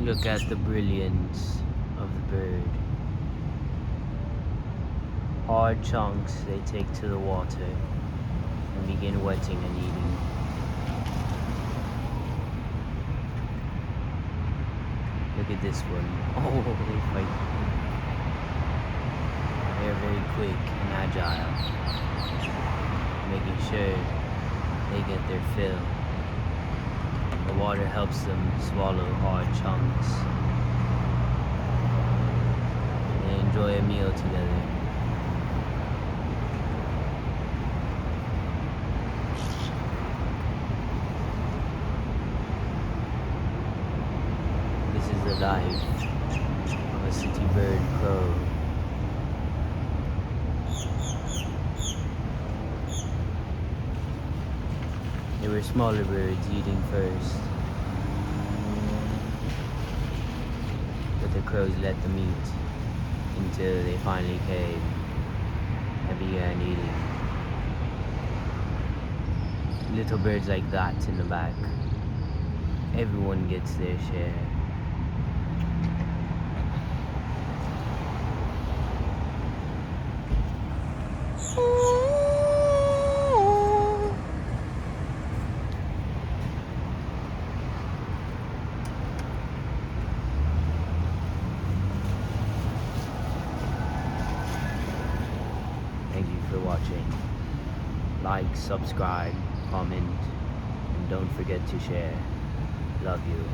Look at the brilliance of the bird. Hard chunks they take to the water and begin wetting and eating. Look at this one. Oh, they fight. They're very quick and agile, making sure they get their fill. The water helps them swallow hard chunks. They enjoy a meal together. This is the life of a city bird crow. There were smaller birds eating first, but the crows let them eat until they finally came and began eating. Little birds like that in the back. Everyone gets their share. Thank you for watching. Like, subscribe, comment, and don't forget to share. Love you.